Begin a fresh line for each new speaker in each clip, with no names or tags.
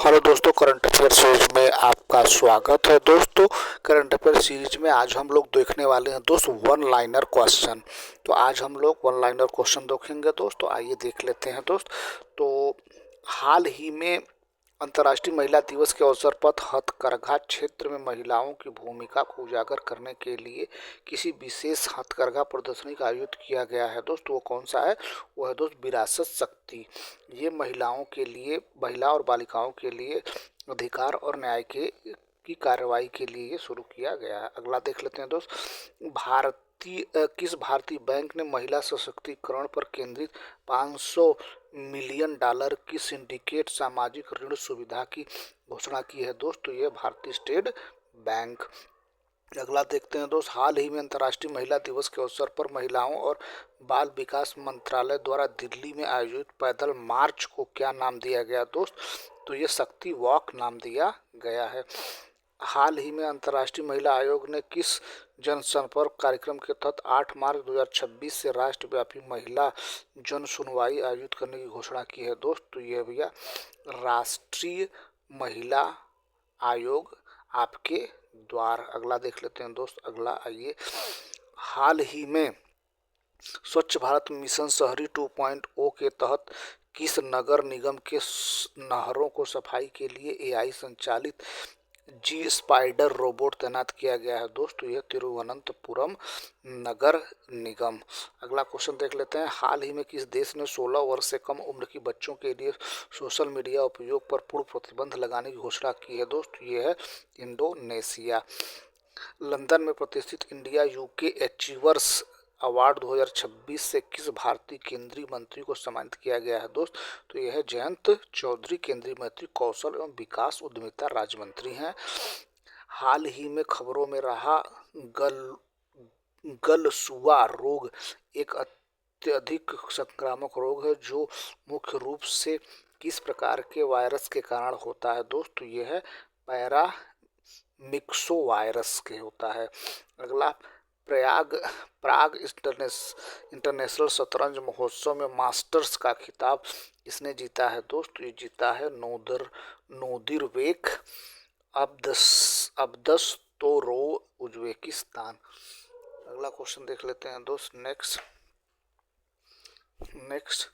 Hello दोस्तों, current affair series में आपका स्वागत है। दोस्तों, करंट अफेयर सीरीज में आज हम लोग देखने वाले हैं दोस्त वन लाइनर क्वेश्चन। तो आज हम लोग वन लाइनर क्वेश्चन देखेंगे दोस्तों। आइए देख लेते हैं दोस्त। तो हाल ही में अंतर्राष्ट्रीय महिला दिवस के अवसर पर हथकरघा क्षेत्र में महिलाओं की भूमिका को उजागर करने के लिए किसी विशेष हथकरघा प्रदर्शनी का आयोजित किया गया है दोस्त। वो कौन सा है? वो है दोस्त विरासत शक्ति। ये महिलाओं के लिए, महिला और बालिकाओं के लिए अधिकार और न्याय के की कार्रवाई के लिए शुरू किया गया है। अगला देख लेते हैं दोस्त। किस भारतीय बैंक ने महिला सशक्तिकरण पर केंद्रित 500 मिलियन डॉलर की सिंडिकेट सामाजिक ऋण सुविधा की घोषणा की है दोस्त? तो ये भारतीय स्टेट बैंक। अगला देखते हैं दोस्त। हाल ही में अंतर्राष्ट्रीय महिला दिवस के अवसर पर महिलाओं और बाल विकास मंत्रालय द्वारा दिल्ली में आयोजित पैदल मार्च को क्या नाम दिया गया दोस्त? तो ये शक्ति वॉक नाम दिया गया है। हाल ही में अंतर्राष्ट्रीय महिला आयोग ने किस जनसंपर्क कार्यक्रम के तहत 8 मार्च 2026 से राष्ट्रव्यापी महिला जन सुनवाई आयोजित करने की घोषणा की है दोस्त? तो ये भैया राष्ट्रीय महिला आयोग आपके द्वार। अगला देख लेते हैं दोस्त। अगला आइए। हाल ही में स्वच्छ भारत मिशन शहरी 2.0 के तहत किस नगर निगम के नहरों को सफाई के लिए एआई संचालित जी स्पाइडर रोबोट तैनात किया गया है दोस्त? तो यह तिरुवनंतपुरम नगर निगम। अगला क्वेश्चन देख लेते हैं। हाल ही में किस देश ने 16 वर्ष से कम उम्र की बच्चों के लिए सोशल मीडिया उपयोग पर पूर्ण प्रतिबंध लगाने की घोषणा की है दोस्त? ये है इंडोनेशिया। लंदन में प्रतिष्ठित इंडिया यूके अचीवर्स अवार्ड 2026 से किस भारतीय केंद्रीय मंत्री को सम्मानित किया गया है दोस्त? तो यह है जयंत चौधरी, केंद्रीय मंत्री कौशल एवं विकास उद्यमिता राज्य मंत्री हैं। हाल ही में खबरों में रहा गलसुआ रोग एक अत्यधिक संक्रामक रोग है जो मुख्य रूप से किस प्रकार के वायरस के कारण होता है दोस्त? तो यह है पैरामिक्सो वायरस के होता है। अगला, प्राग इंटरनेशनल शतरंज महोत्सव में मास्टर्स का खिताब किसने जीता है दोस्त? ये जीता है नोदिरबेक अब्दस्तोरोव, उज्बेकिस्तान। अगला क्वेश्चन देख लेते हैं दोस्त। नेक्स्ट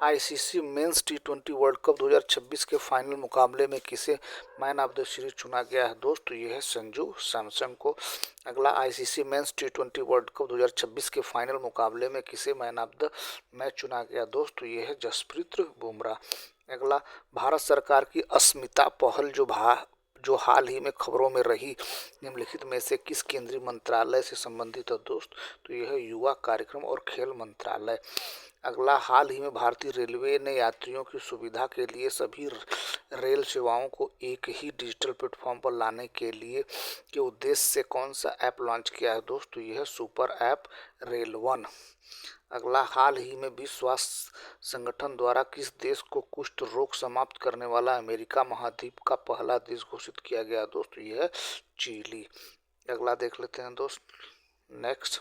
आईसीसी मेंस टी20 वर्ल्ड कप 2026 के फाइनल मुकाबले में किसे मैन ऑफ द सीरीज चुना गया है दोस्त? तो ये है संजू सैमसन को। अगला, आईसीसी मेंस टी20 वर्ल्ड कप 2026 के फाइनल मुकाबले में किसे मैन ऑफ द मैच चुना गया दोस्त? तो ये है जसप्रीत बुमराह। अगला, भारत सरकार की अस्मिता पहल जो हाल ही में खबरों में रही, निम्नलिखित में से किस केंद्रीय मंत्रालय से संबंधित है दोस्त? तो यह है युवा कार्यक्रम और खेल मंत्रालय। अगला, हाल ही में भारतीय रेलवे ने यात्रियों की सुविधा के लिए सभी रेल सेवाओं को एक ही डिजिटल प्लेटफॉर्म पर लाने के लिए के उद्देश्य से कौन सा ऐप लॉन्च किया है दोस्त? तो यह है सुपर ऐप रेल वन। अगला, हाल ही में विश्व स्वास्थ्य संगठन द्वारा किस देश को कुष्ठ रोग समाप्त करने वाला अमेरिका महाद्वीप का पहला देश घोषित किया गया दोस्त? यह है चिली। अगला देख लेते हैं दोस्त। नेक्स्ट,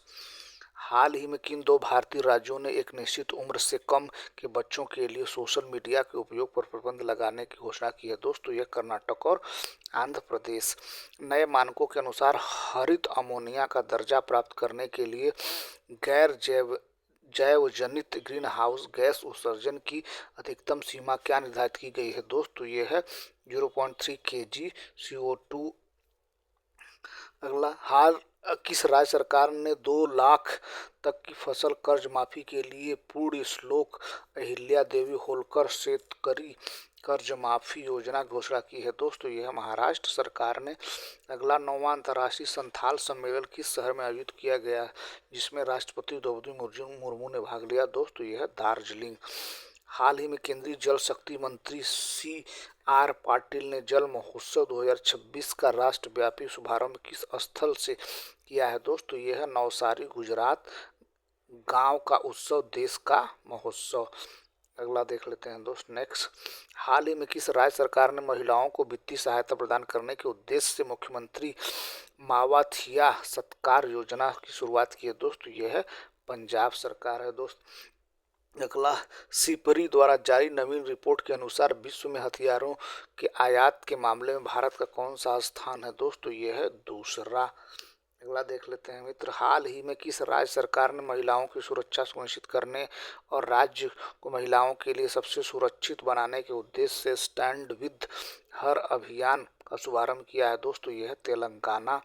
हाल ही में किन दो भारतीय राज्यों ने एक निश्चित उम्र से कम के बच्चों के लिए सोशल मीडिया के उपयोग पर प्रतिबंध लगाने की घोषणा की है दोस्त? तो यह कर्नाटक और आंध्र प्रदेश। नए मानकों के अनुसार हरित अमोनिया का दर्जा प्राप्त करने के लिए गैर जैवजनित ग्रीन हाउस गैस उत्सर्जन की अधिकतम सीमा क्या निर्धारित की गई है दोस्त? तो ये है 0.3 kg CO2। अगला, हाल किस राज्य सरकार ने 2 लाख तक की फसल कर्ज माफी के लिए पूर्ण श्लोक अहिल्या देवी होलकर शेतकरी कर्ज माफी योजना की घोषणा की है दोस्त? तो यह महाराष्ट्र सरकार ने। अगला, 9वां अंतर्राष्ट्रीय संथाल सम्मेलन किस शहर में आयोजित किया गया जिसमें राष्ट्रपति द्रौपदी मुर्मू ने भाग लिया दोस्त? तो यह है दार्जिलिंग। हाल ही में केंद्रीय जल शक्ति मंत्री CR पाटिल ने जल महोत्सव 2026 का राष्ट्रव्यापी शुभारंभ किस स्थल से किया है दोस्त? तो यह है नवसारी, गुजरात। गांव का उत्सव देश का महोत्सव। अगला देख लेते हैं दोस्त। नेक्स्ट, हाल ही में किस राज्य सरकार ने महिलाओं को वित्तीय सहायता प्रदान करने के उद्देश्य से मुख्यमंत्री मावाथिया सत्कार योजना की शुरुआत की है दोस्त? यह है पंजाब सरकार है दोस्त। अगला, सिपरी द्वारा जारी नवीन रिपोर्ट के अनुसार विश्व में हथियारों के आयात के मामले में भारत का कौन सा स्थान है दोस्तों? ये है दूसरा। अगला देख लेते हैं मित्र, हाल ही में किस राज्य सरकार ने महिलाओं की सुरक्षा सुनिश्चित करने और राज्य को महिलाओं के लिए सबसे सुरक्षित बनाने के उद्देश्य से स्टैंड विद हर अभियान का शुभारंभ किया है दोस्तों? यह है तेलंगाना।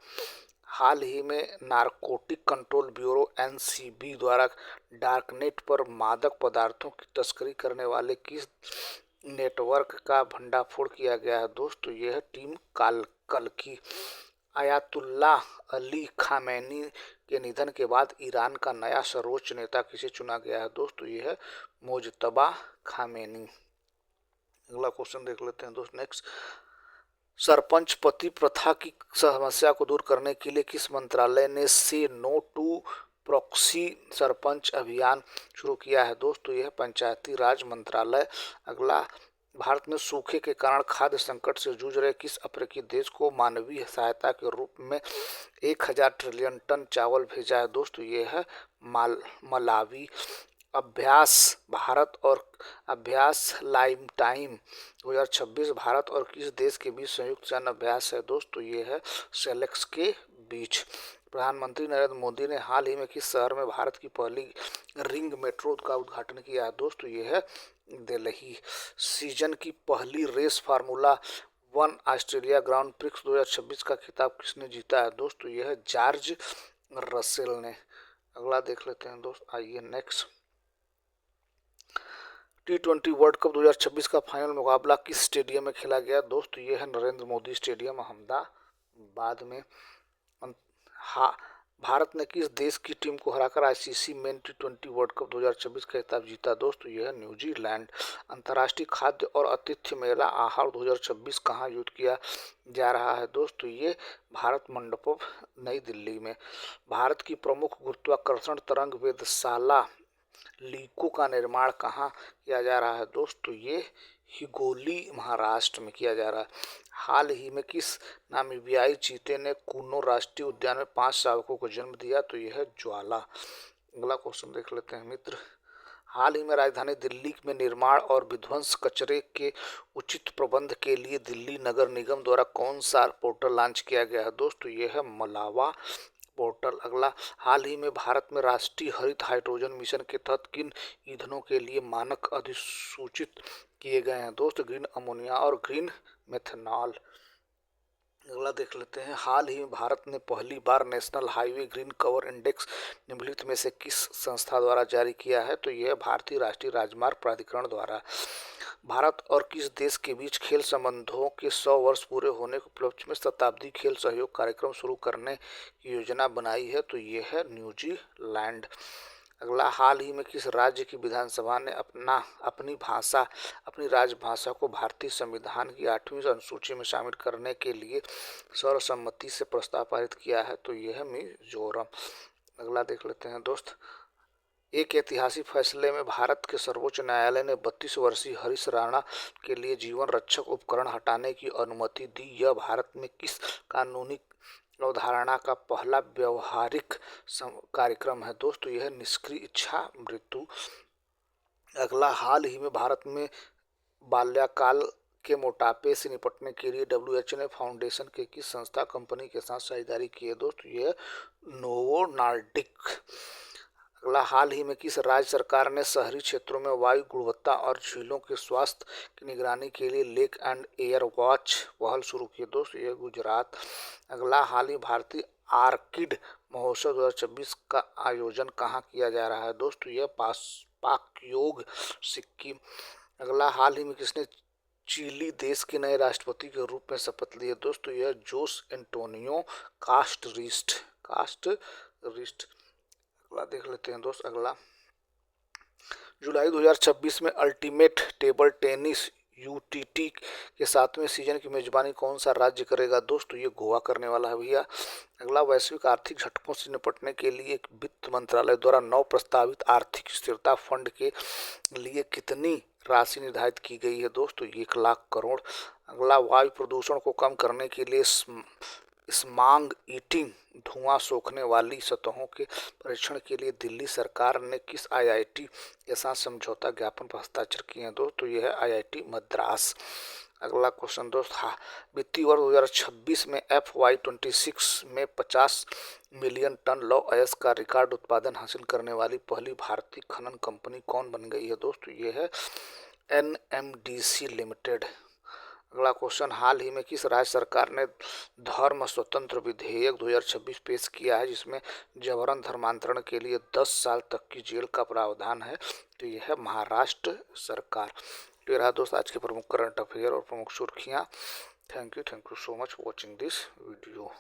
हाल ही में नारकोटिक कंट्रोल ब्यूरो एनसीबी द्वारा डार्कनेट पर मादक पदार्थों की तस्करी करने वाले किस नेटवर्क का भंडाफोड़ किया गया है दोस्तों? यह है टीम कल्कि। आयतुल्लाह अली खामेनी के निधन के बाद ईरान का नया सर्वोच्च नेता किसे चुना गया है दोस्तों? यह है मुज्तबा खामेनी। अगला क्वेश्चन देख लेते हैं दोस्त नेक्स्ट, सरपंच पति प्रथा की समस्या को दूर करने के लिए किस मंत्रालय ने से नो टू प्रॉक्सी सरपंच अभियान शुरू किया है दोस्तों? यह पंचायती राज मंत्रालय। अगला, भारत में सूखे के कारण खाद्य संकट से जूझ रहे किस अफ्रीकी देश को मानवीय सहायता के रूप में 1000 ट्रिलियन टन चावल भेजा है दोस्तों? ये है मलावी। अभ्यास भारत और अभ्यास लाइम टाइम 2026 भारत और किस देश के बीच संयुक्त सैन्य अभ्यास है दोस्तों? ये है सेलेक्स के बीच। प्रधानमंत्री नरेंद्र मोदी ने हाल ही में किस शहर में भारत की पहली रिंग मेट्रो का उद्घाटन किया है दोस्तों? ये है दिल्ली। सीजन की पहली race formula 1 Australia Grand Prix 2026 का खिताब किसने जीता है दोस्तों? यह है जॉर्ज रसेल ने। अगला देख लेते हैं दोस्त, आइए नेक्स्ट, T20 वर्ल्ड कप 2026 का फाइनल मुकाबला किस स्टेडियम में खेला गया दोस्तों? ये है नरेंद्र मोदी स्टेडियम अहमदाबाद में। भारत ने किस देश की टीम को हराकर ICC main T20 world cup 2026 का खिताब जीता दोस्तों? यह है न्यूजीलैंड। अंतर्राष्ट्रीय खाद्य और आतिथ्य मेला आहार 2026 कहाँ आयोजित किया जा रहा है दोस्तों? ये भारत मंडपम नई दिल्ली में। भारत की प्रमुख गुरुत्वाकर्षण तरंग वेधशाला लीको का निर्माण कहाँ किया जा रहा है दोस्तों? ये हिगोली महाराष्ट्र में किया जा रहा है। हाल ही में किस नामीबियाई चीते ने कुनो राष्ट्रीय उद्यान में 5 शावकों को जन्म दिया? तो यह है ज्वाला। अगला क्वेश्चन देख लेते हैं मित्र, हाल ही में राजधानी दिल्ली में निर्माण और विध्वंस कचरे के उचित प्रबंध के लिए दिल्ली नगर निगम द्वारा कौन सा पोर्टल लॉन्च किया गया है दोस्तों? यह है मलावा पोर्टल। अगला, हाल ही में भारत में राष्ट्रीय हरित हाइड्रोजन मिशन के तहत किन ईंधनों के लिए मानक अधिसूचित किए गए हैं दोस्तों? ग्रीन अमोनिया और ग्रीन मेथनॉल। अगला देख लेते हैं, हाल ही में भारत ने पहली बार national highway green cover index निम्नलिखित में से किस संस्था द्वारा जारी किया है? तो यह भारतीय राष्ट्रीय राजमार्ग प्राधिकरण द्वारा। भारत और किस देश के बीच खेल संबंधों के 100 वर्ष पूरे होने के उपलक्ष्य में शताब्दी खेल सहयोग कार्यक्रम शुरू करने की योजना बनाई है? तो ये है न्यूजीलैंड। अगला, हाल ही में किस राज्य की विधानसभा ने अपनी राजभाषा को भारतीय संविधान की 8वीं अनुसूची में शामिल करने के लिए सर्वसम्मति से प्रस्ताव पारित किया है? तो यह है मिजोरम। अगला देख लेते हैं दोस्त, एक ऐतिहासिक फैसले में भारत के सर्वोच्च न्यायालय ने 32 वर्षीय हरीश राणा के लिए जीवन रक्षक उपकरण हटाने की अनुमति दी। यह भारत में किस कानूनी अवधारणा का पहला व्यवहारिक कार्यक्रम है दोस्तों? यह निष्क्रिय इच्छा मृत्यु। अगला, हाल ही में भारत में बाल्यकाल के मोटापे से निपटने के लिए WHO ने फाउंडेशन के किस संस्था कंपनी के साथ साझेदारी की है दोस्तों? यह नोवो नॉर्डिक। अगला, हाल ही में किस राज्य सरकार ने शहरी क्षेत्रों में वायु गुणवत्ता और झीलों के स्वास्थ्य की निगरानी के लिए लेक एंड एयर वॉच पहल शुरू की दोस्तों? यह गुजरात। अगला, हाल ही भारतीय आर्किड महोत्सव 2026 का आयोजन कहाँ किया जा रहा है दोस्तों? यह पाकयोग सिक्किम। अगला, हाल ही में किसने चिली देश के नए राष्ट्रपति के रूप में शपथ ली है दोस्तों? यह जोस एंटोनियो कास्टरिस्ट। अगला देख लेते हैं दोस्त, अगला, जुलाई 2026 में अल्टीमेट टेबल टेनिस यूटीटी के 7वें सीजन की मेजबानी कौन सा राज्य करेगा दोस्तों? ये गोवा करने वाला है भैया। अगला, वैश्विक आर्थिक झटकों से निपटने के लिए वित्त मंत्रालय द्वारा नव प्रस्तावित आर्थिक स्थिरता फंड के लिए कितनी राशि निर्धारित की गई है दोस्तों? 1 लाख करोड़। अगला, वायु प्रदूषण को कम करने के लिए स्माग ईटिंग धुआं सोखने वाली सतहों के परीक्षण के लिए दिल्ली सरकार ने किस आईआईटी के साथ समझौता ज्ञापन पर हस्ताक्षर किए हैं दोस्त? तो यह है आईआईटी मद्रास। अगला क्वेश्चन दोस्त, हाँ, वित्तीय वर्ष 2026 में FY26 में 50 मिलियन टन लौह अयस्क का रिकॉर्ड उत्पादन हासिल करने वाली पहली भारतीय खनन कंपनी कौन बन गई है दोस्त? ये है NMDC लिमिटेड। अगला क्वेश्चन, हाल ही में किस राज्य सरकार ने धर्म स्वतंत्र विधेयक 2026 पेश किया है जिसमें जबरन धर्मांतरण के लिए 10 साल तक की जेल का प्रावधान है? तो यह है महाराष्ट्र सरकार। तो रहा दोस्त आज के प्रमुख करंट अफेयर और प्रमुख सुर्खियाँ। Thank you so much for watching this video.